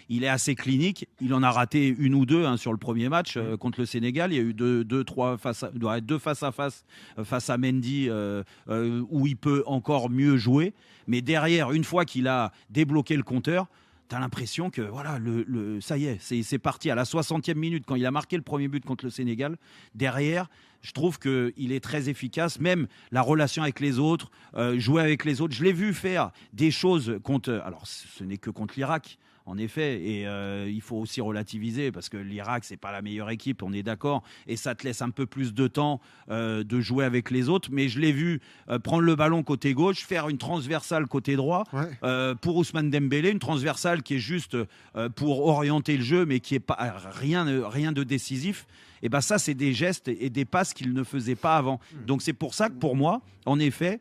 il est assez clinique. Il en a raté une ou deux sur le premier match contre le Sénégal. Il y a eu deux face à face à Mendy où il peut encore mieux jouer. Mais derrière, une fois qu'il a débloqué le compteur, t'as l'impression que voilà, ça y est, c'est parti à la 60e minute quand il a marqué le premier but contre le Sénégal. Derrière, je trouve qu'il est très efficace, même la relation avec les autres, jouer avec les autres. Je l'ai vu faire des choses contre, alors ce n'est que contre l'Irak, en effet, et il faut aussi relativiser parce que l'Irak, c'est pas la meilleure équipe, on est d'accord, et ça te laisse un peu plus de temps de jouer avec les autres. Mais je l'ai vu prendre le ballon côté gauche, faire une transversale côté droit pour Ousmane Dembélé, une transversale qui est juste pour orienter le jeu, mais qui est pas rien de décisif. Et ben ça, c'est des gestes et des passes qu'il ne faisait pas avant. Donc c'est pour ça que pour moi, en effet,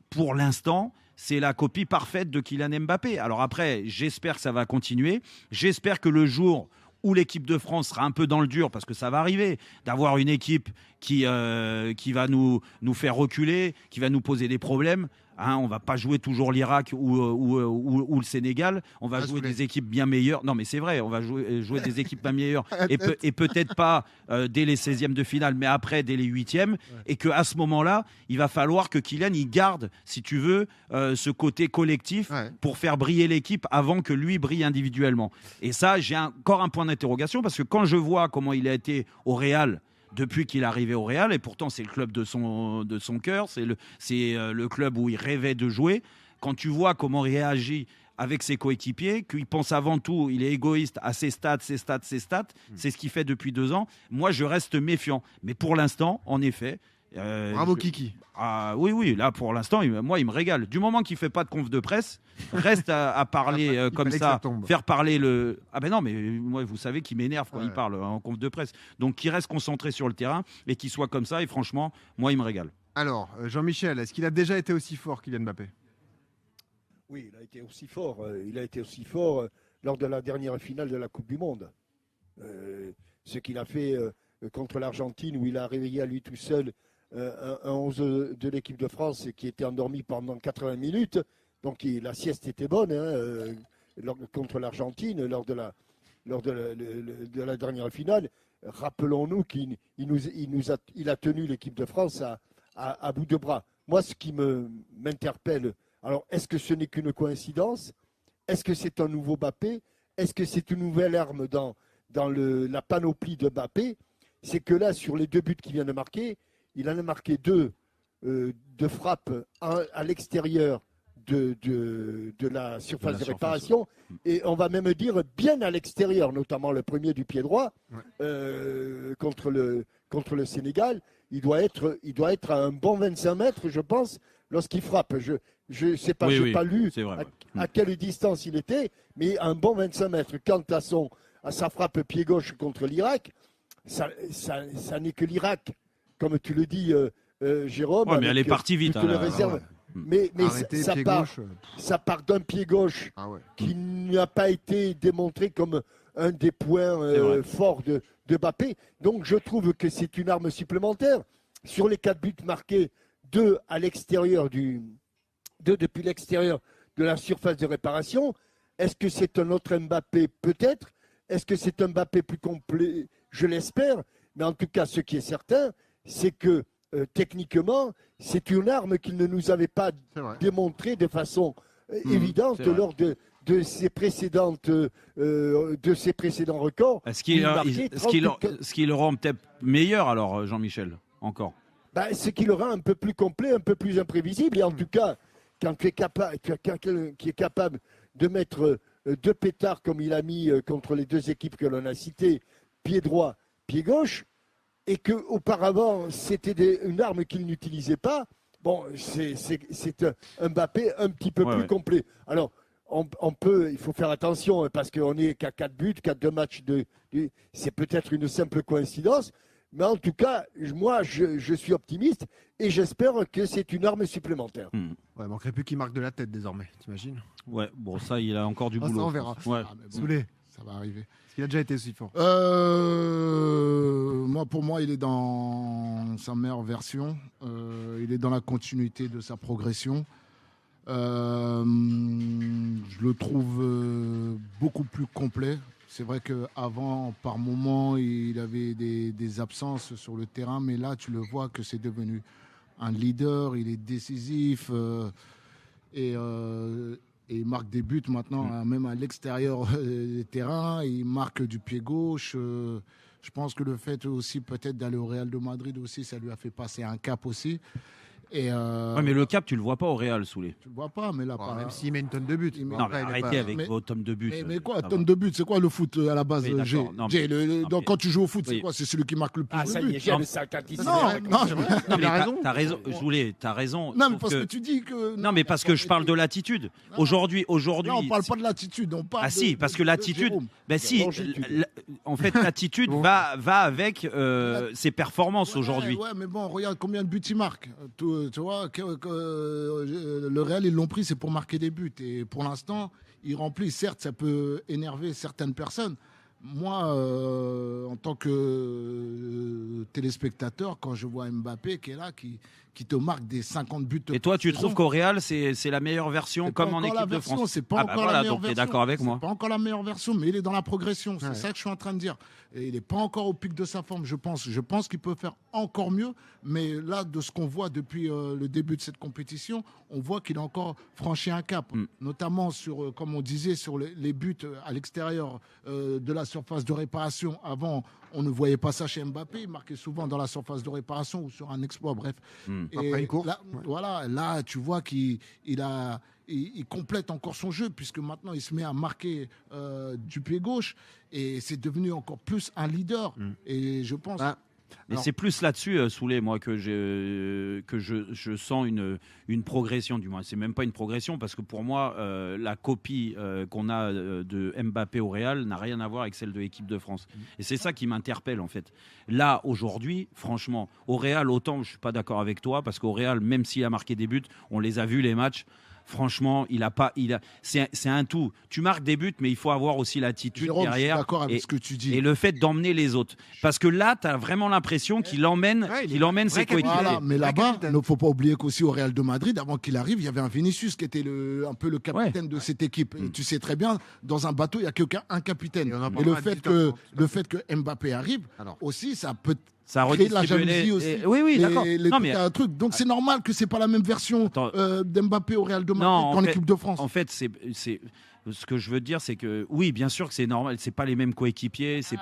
pour l'instant, c'est la copie parfaite de Kylian Mbappé. Alors après, j'espère que ça va continuer. J'espère que le jour où l'équipe de France sera un peu dans le dur, parce que ça va arriver, d'avoir une équipe qui va nous faire reculer, qui va nous poser des problèmes. On ne va pas jouer toujours l'Irak ou le Sénégal. On va jouer des équipes bien meilleures. Non, mais c'est vrai, on va jouer des équipes bien meilleures. Et peut-être pas dès les 16e de finale, mais après, dès les 8e. Ouais. Et qu'à ce moment-là, il va falloir que Kylian il garde, si tu veux, ce côté collectif pour faire briller l'équipe avant que lui brille individuellement. Et ça, j'ai encore un point d'interrogation, parce que quand je vois comment il a été au Real, depuis qu'il est arrivé au Real, et pourtant c'est le club de son cœur, c'est le club où il rêvait de jouer. Quand tu vois comment il réagit avec ses coéquipiers, qu'il pense avant tout, il est égoïste à ses stats, c'est ce qu'il fait depuis 2 ans. Moi, je reste méfiant. Mais pour l'instant, en effet... Bravo Kiki. Oui, là pour l'instant, moi il me régale. Du moment qu'il ne fait pas de conf de presse, reste à parler comme ça, faire parler le... Ah ben non, mais moi vous savez qu'il m'énerve quand il parle en conf de presse. Donc qu'il reste concentré sur le terrain et qu'il soit comme ça, et franchement, moi il me régale. Alors, Jean-Michel, est-ce qu'il a déjà été aussi fort, Kylian Mbappé ? Oui, il a été aussi fort. Il a été aussi fort lors de la dernière finale de la Coupe du Monde. Ce qu'il a fait contre l'Argentine, où il a réveillé à lui tout seul un 11 de l'équipe de France qui était endormi pendant 80 minutes. Donc la sieste était bonne contre l'Argentine lors de la dernière finale. Rappelons-nous qu'il a tenu l'équipe de France à bout de bras. Moi, ce qui m'interpelle, alors est-ce que ce n'est qu'une coïncidence ? Est-ce que c'est un nouveau Mbappé ? Est-ce que c'est une nouvelle arme dans la panoplie de Mbappé ? C'est que là, sur les 2 buts qu'il vient de marquer, il en a marqué 2 de frappe à l'extérieur de la surface de réparation, et on va même dire bien à l'extérieur, notamment le premier du pied droit contre le Sénégal. Il doit être à un bon 25 mètres, je pense, lorsqu'il frappe. Je sais pas, j'ai pas lu à quelle distance il était, mais à un bon 25 mètres. Quant à sa frappe pied gauche contre l'Irak, ça n'est que l'Irak, comme tu le dis, Jérôme. Ouais, mais elle est partie vite. Mais ça part d'un pied gauche qui n'a pas été démontré comme un des points forts de Mbappé. Donc je trouve que c'est une arme supplémentaire. Sur les 4 buts marqués, 2 à l'extérieur depuis l'extérieur de la surface de réparation. Est-ce que c'est un autre Mbappé ? Peut-être. Est-ce que c'est un Mbappé plus complet ? Je l'espère. Mais en tout cas, ce qui est certain, c'est que techniquement, c'est une arme qu'il ne nous avait pas démontrée de façon évidente lors de ses précédents records. Ce qui le rend peut-être meilleur, alors, Jean-Michel, encore. Ce qui le rend un peu plus complet, un peu plus imprévisible. Et en tout cas, quand tu es quelqu'un qui est capable de mettre 2 pétards comme il a mis contre les 2 équipes que l'on a citées, pied droit, pied gauche, et qu'auparavant, c'était une arme qu'il n'utilisait pas, bon, c'est un Mbappé un petit peu plus complet. Alors, il faut faire attention, parce qu'on n'est qu'à 4 buts, 4 matchs, c'est peut-être une simple coïncidence, mais en tout cas, moi, je suis optimiste, et j'espère que c'est une arme supplémentaire. Ouais, manquerait plus qu'il marque de la tête désormais, t'imagines ? Ouais, bon, ça, il a encore du boulot. Ça, on verra. Ouais. Soulé, ça va arriver. Est-ce qu'il a déjà été aussi fort ? Pour moi, il est dans sa meilleure version. Il est dans la continuité de sa progression. Je le trouve beaucoup plus complet. C'est vrai qu'avant, par moment, il avait des absences sur le terrain, mais là, tu le vois que c'est devenu un leader, il est décisif et il marque des buts maintenant, même à l'extérieur des terrains. Il marque du pied gauche. Je pense que le fait aussi peut-être d'aller au Real de Madrid aussi, ça lui a fait passer un cap aussi. Ouais, mais le cap, tu le vois pas au Real, Soulé. Tu le vois pas, mais là, Même s'il met une tonne de buts. Non, mais arrêtez avec vos tonnes de buts. Mais quoi, tonne de buts, c'est quoi le foot à la base? Oui, d'accord. Non, mais- Quand tu joues au foot, Oui. c'est quoi? C'est celui qui marque le plus Ah, de ça buts. y est, j'ai le sarcasme. Non, Non, mais a raison. t'as raison, Soulé, t'as raison. Non, mais Sauf parce que tu dis que. Non, mais parce que je parle de l'attitude. Non. Aujourd'hui. Là, on parle pas de l'attitude, on parle. Ah si, parce que l'attitude, ben si, longitude. en fait, l'attitude va avec ses performances aujourd'hui. Ouais, mais bon, regarde combien de buts il marque. Tu vois, le Real, ils l'ont pris, c'est pour marquer des buts. Et pour l'instant, il remplit. Certes, ça peut énerver certaines personnes. Moi, en tant que téléspectateur, quand je vois Mbappé qui est là, qui te marque des 50 buts. Et toi, tu trouves qu'au Real, c'est la meilleure version, comme en équipe de France? C'est pas encore la meilleure donc tu es version. d'accord avec moi. C'est pas encore la meilleure version, mais il est dans la progression. C'est Ouais. ça que je suis en train de dire. Et il n'est pas encore au pic de sa forme, je pense. Je pense qu'il peut faire encore mieux. Mais là, de ce qu'on voit depuis le début de cette compétition, on voit qu'il a encore franchi un cap. Notamment sur, comme on disait, sur les buts à l'extérieur de la surface de réparation. Avant, on ne voyait pas ça chez Mbappé. Il marquait souvent dans la surface de réparation ou sur un exploit, bref. Et Après une course, là, ouais. voilà, là, tu vois qu'il il complète encore son jeu, puisque maintenant, il se met à marquer du pied gauche. Et c'est devenu encore plus un leader. Et je pense... Mais Alors- c'est plus là-dessus, Soulé, moi, que je sens une progression, du moins. C'est même pas une progression, parce que pour moi, la copie qu'on a de Mbappé au Real n'a rien à voir avec celle de l'équipe de France. Et c'est ça qui m'interpelle, en fait. Là, aujourd'hui, franchement, au Real, autant je suis pas d'accord avec toi, parce qu'au Real, même s'il a marqué des buts, on les a vus, les matchs. Franchement, c'est un tout. Tu marques des buts, mais il faut avoir aussi l'attitude Jérôme, je suis derrière. d'accord avec ce que tu dis. Et le fait d'emmener les autres. Parce que là, tu as vraiment l'impression qu'il emmène, Ouais, il qu'il est emmène vrai ses coéquipiers. Voilà, mais Vrai là-bas, capitaine. il ne faut pas oublier qu'aussi au Real de Madrid, avant qu'il arrive, il y avait un Vinicius qui était un peu le capitaine de cette équipe. Et tu sais très bien, dans un bateau, il n'y a qu'un capitaine. Et on en Et le parlera à fait, 18h30, le fait que Mbappé arrive, Alors. aussi, ça peut Ça créer de la redistribue jalousie les- aussi. Oui, d'accord. Non, mais un truc. Donc c'est normal que c'est pas la même version Attends. d'Mbappé au Real de Madrid Non, qu'en équipe de France. En fait, c'est ce que je veux dire, c'est que oui, bien sûr que c'est normal. C'est pas les mêmes coéquipiers, c'est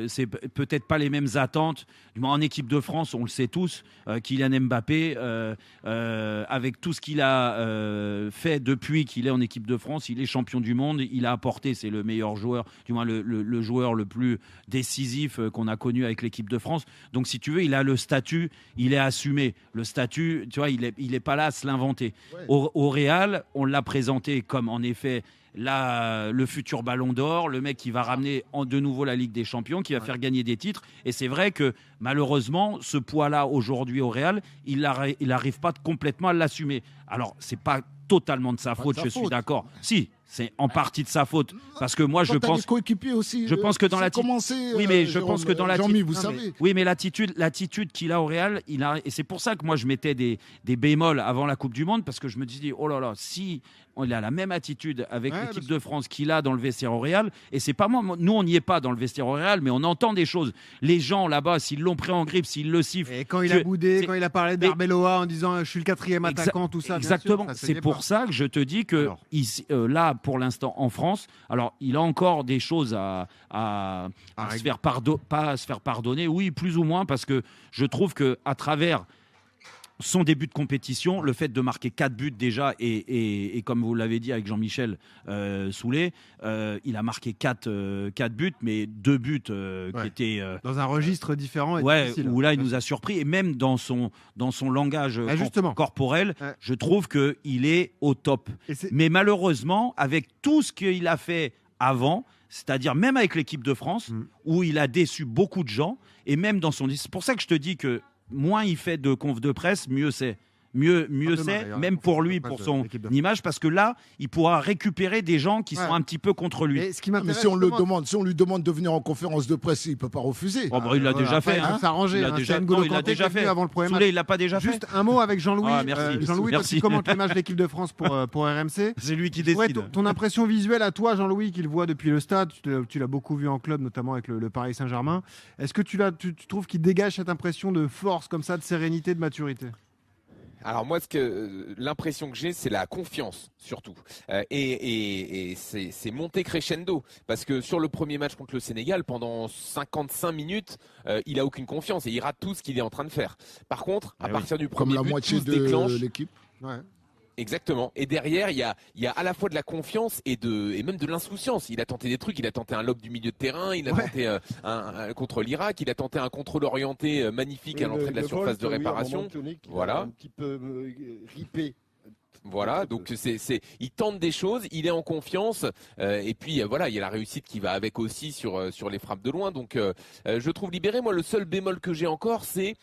c'est peut-être pas les mêmes attentes. Du moins en équipe de France, on le sait tous, Kylian Mbappé, avec tout ce qu'il a fait depuis qu'il est en équipe de France, il est champion du monde. Il a apporté, c'est le meilleur joueur, du moins le joueur le plus décisif qu'on a connu avec l'équipe de France. Donc si tu veux, il a le statut, il est assumé. Le statut, tu vois, il est pas là à se l'inventer. Ouais. Au Real, on l'a présenté comme en effet le futur Ballon d'Or, le mec qui va ramener de nouveau la Ligue des Champions, qui va faire gagner des titres. Et c'est vrai que malheureusement, ce poids-là aujourd'hui au Real, il n'arrive pas complètement à l'assumer. Alors, c'est pas totalement de sa faute, de sa je suis faute. d'accord. Si, c'est en partie de sa faute, parce que moi, je Quand t'as pense. des coéquipiers aussi. Je pense que dans l'attitude. Oui, mais je pense que dans Jean-Mi, vous non, mais- savez. Oui, mais l'attitude qu'il a au Real, et c'est pour ça que moi je mettais des bémols avant la Coupe du Monde, parce que je me disais, oh là là, si il a la même attitude avec Ouais, l'équipe bien de France qu'il a dans le vestiaire au Real, et c'est pas moi, nous on n'y est pas dans le vestiaire au Real, mais on entend des choses. Les gens là-bas, s'ils l'ont pris en grippe, s'ils le sifflent. Et quand il a boudé, c'est- quand il a parlé mais- d'Arbeloa en disant je suis le quatrième attaquant, tout ça. bien Exactement. sûr, ça se C'est fait pour pas. ça que je te dis que Alors. ici, là, pour l'instant, en France, alors il a encore des choses à se régler. faire pas à se faire pardonner, oui, plus ou moins, parce que je trouve que à travers son début de compétition, le fait de marquer 4 buts déjà, et comme vous l'avez dit avec Jean-Michel Soulé, il a marqué 4 buts, mais 2 buts qui Ouais. étaient Dans un registre différent et ouais, difficile. où là, il nous a surpris. Et même dans son langage justement. corporel, Ouais. je trouve qu'il est au top. Et c'est- Mais malheureusement, avec tout ce qu'il a fait avant, c'est-à-dire même avec l'équipe de France, où il a déçu beaucoup de gens, et même dans son... C'est pour ça que je te dis que moins il fait de conf de presse, mieux c'est. mieux Demain, c'est, d'ailleurs, même en pour lui, face pour de son l'équipe de France. image, parce que là, il pourra récupérer des gens qui sont un petit peu contre lui. Et ce qui Mais m'intéresse, si on justement, lui demande de venir en conférence de presse, il peut pas refuser. Oh, bah, il l'a déjà après, fait. il va s'arranger. Il l'a hein. déjà, C'est N'Golo non, il l'a Kanté déjà qui est venu fait. avant le premier Soulé, match. il l'a pas déjà fait. Juste un mot avec Jean-Louis. Ah, merci. Jean-Louis, toi, Merci. tu commentes le match de l'équipe de France pour RMC. C'est lui qui Ouais, décide. ton impression visuelle à toi, Jean-Louis, qu'il voit depuis le stade, tu l'as beaucoup vu en club, notamment avec le Paris Saint-Germain. Est-ce que tu trouves qu'il dégage cette impression de force comme ça, de sérénité, de maturité? Alors moi, l'impression que j'ai, c'est la confiance surtout, et c'est monté crescendo, parce que sur le premier match contre le Sénégal, pendant 55 minutes, il a aucune confiance et il rate tout ce qu'il est en train de faire. Par contre, à partir du Comme premier la but, moitié tout se de déclenche. l'équipe. Ouais. Exactement. Et derrière, il y a à la fois de la confiance et même de l'insouciance. Il a tenté des trucs. Il a tenté un lob du milieu de terrain. Il a tenté un contre l'Irak. Il a tenté un contrôle orienté magnifique à l'entrée de la surface de réparation. Voilà. Un petit peu ripé. Voilà, donc il tente des choses, il est en confiance, et puis voilà, il y a la réussite qui va avec aussi sur les frappes de loin. Donc je trouve libéré. Moi, le seul bémol que j'ai encore, c'est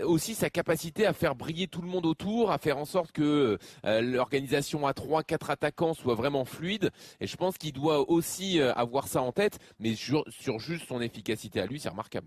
aussi sa capacité à faire briller tout le monde autour, à faire en sorte que l'organisation à 3-4 attaquants soit vraiment fluide. Et je pense qu'il doit aussi avoir ça en tête, mais sur juste son efficacité à lui, c'est remarquable.